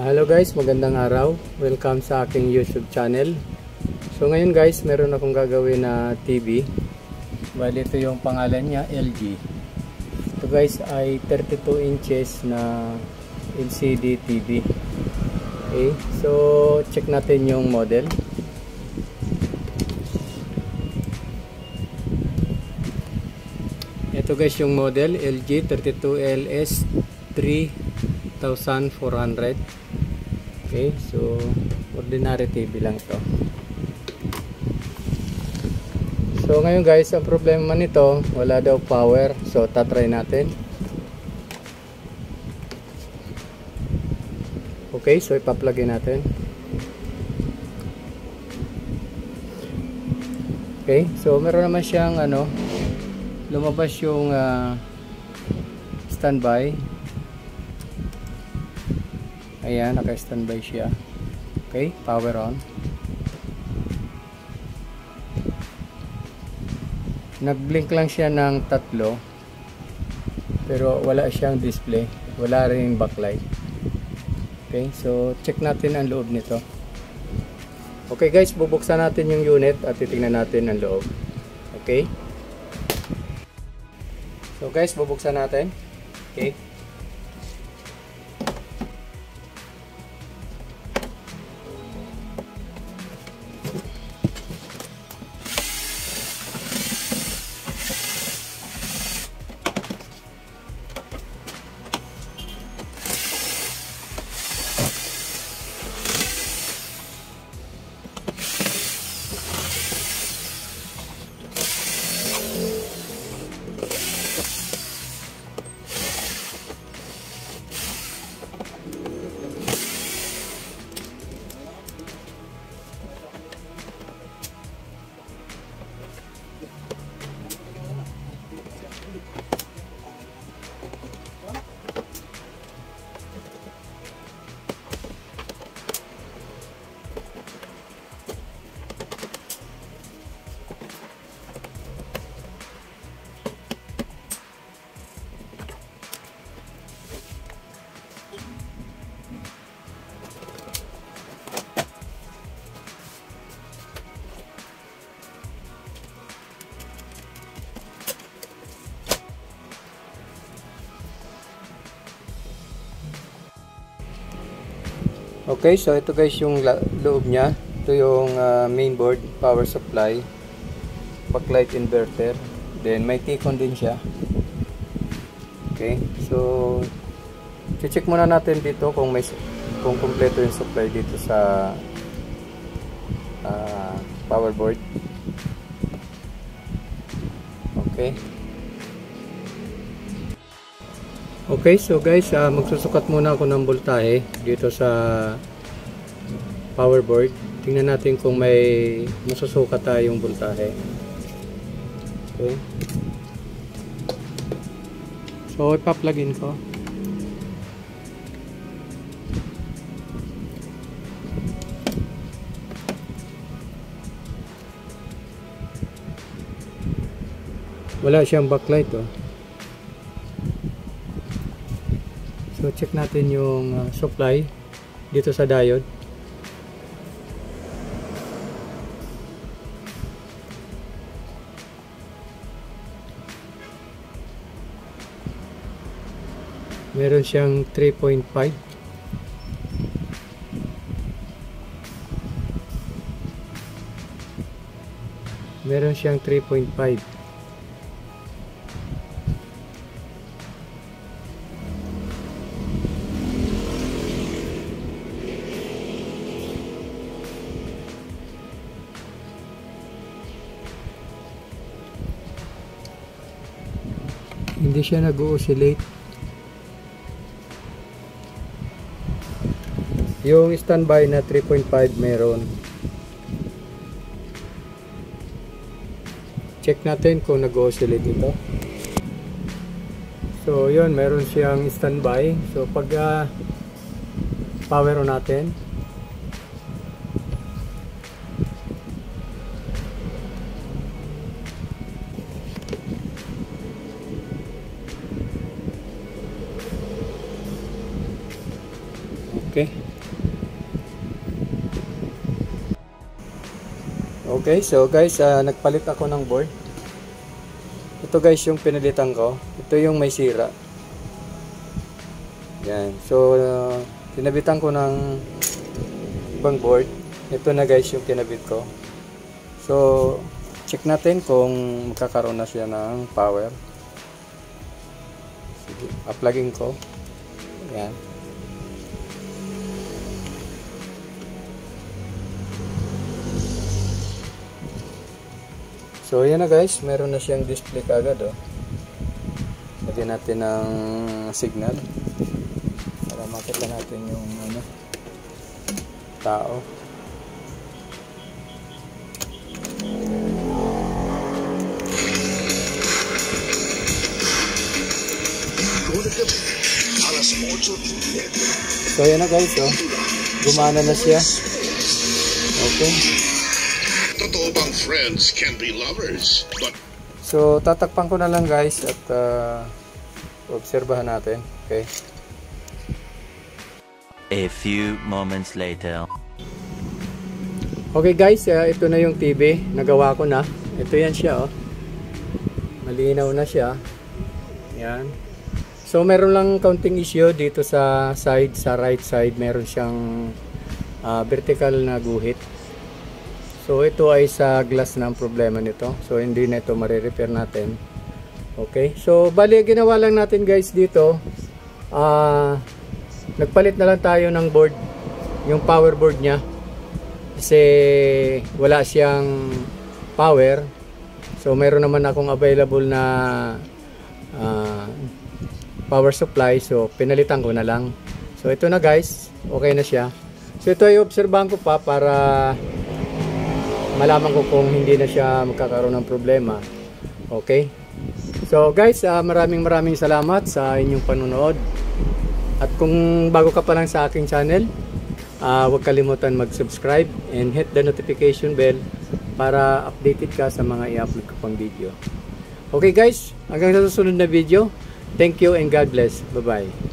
Hello guys, magandang araw. Welcome sa aking YouTube channel. So ngayon guys, meron akong gagawin na TV. Bali ito yung pangalan niya, LG. Ito guys ay 32 inches na LCD TV. Okay, so check natin yung model. Ito guys yung model, LG 32LS 3400. Okay, so ordinary TV lang ito. So ngayon guys, ang problema nito, wala daw power. So tatry natin. Okay, so ipa-plug in natin. Okay, so meron naman siyang lumabas yung standby. Ayan, naka-standby siya. Okay, power on. Nag-blink lang siya ng 3, pero wala siyang display, wala ring backlight. Okay, so check natin ang loob nito. Okay guys, bubuksan natin yung unit at titingnan natin ang loob. Okay, so guys, bubuksan natin. Okay, okay, so ito guys yung loob niya. Ito yung main board, power supply, backlight inverter, then may T-con din siya. Okay, so check muna natin dito kung kumpleto yung supply dito sa power board. Okay. Okay, so guys, magsusukat muna ako ng voltahe dito sa power board. Tingnan natin kung may masusukat tayong voltahe. Okay. So, ipa-plug in ko. Wala siyang backlight, oh. So check natin yung supply dito sa diode. Meron siyang 3.5. Meron siyang 3.5. Hindi siya nag-oscillate. Yung standby na 3.5 meron. Check natin kung nag-oscillate ito. So yun, meron siyang standby. So pag power on natin, okay, Okay, so guys, nagpalit ako ng board. Ito guys yung pinalitan ko. Ito yung may sira. Yan. So, tinabitan ko ng ibang board. Ito na guys yung kinabit ko. So, check natin kung magkakaroon na siya ng power. Sige, up-plugging ko. Yan. So, yan na guys. Meron na siyang display kagad. Oh. Lagyan natin ng signal. Para makita natin yung tao. So, yan na guys. Oh. Gumana na siya. Okay. Totoo bang friends can be lovers, but... So, tatakpan ko na lang guys at obserbahan natin. Okay. A few moments later. Okay guys, ito na yung TV. Nagawa ko na. Ito yan siya. Oh. Malinaw na siya. Yan. So, meron lang counting issue dito sa side, sa right side. Meron siyang vertical na guhit. So ito ay sa glass na ang problema nito. So hindi na ito marirepair natin. Okay. So bali ginawa lang natin guys dito. Nagpalit na lang tayo ng board. Yung power board niya. Kasi wala siyang power. So meron naman akong available na power supply. So pinalitan ko na lang. So ito na guys. Okay na siya. So ito ay obserbahan ko pa para malaman ko kung hindi na siya magkakaroon ng problema. Okay? So guys, maraming salamat sa inyong panunood. At kung bago ka pa lang sa aking channel, huwag kalimutan mag-subscribe and hit the notification bell para updated ka sa mga i-upload ko pang video. Okay guys, hanggang sa susunod na video. Thank you and God bless. Bye-bye.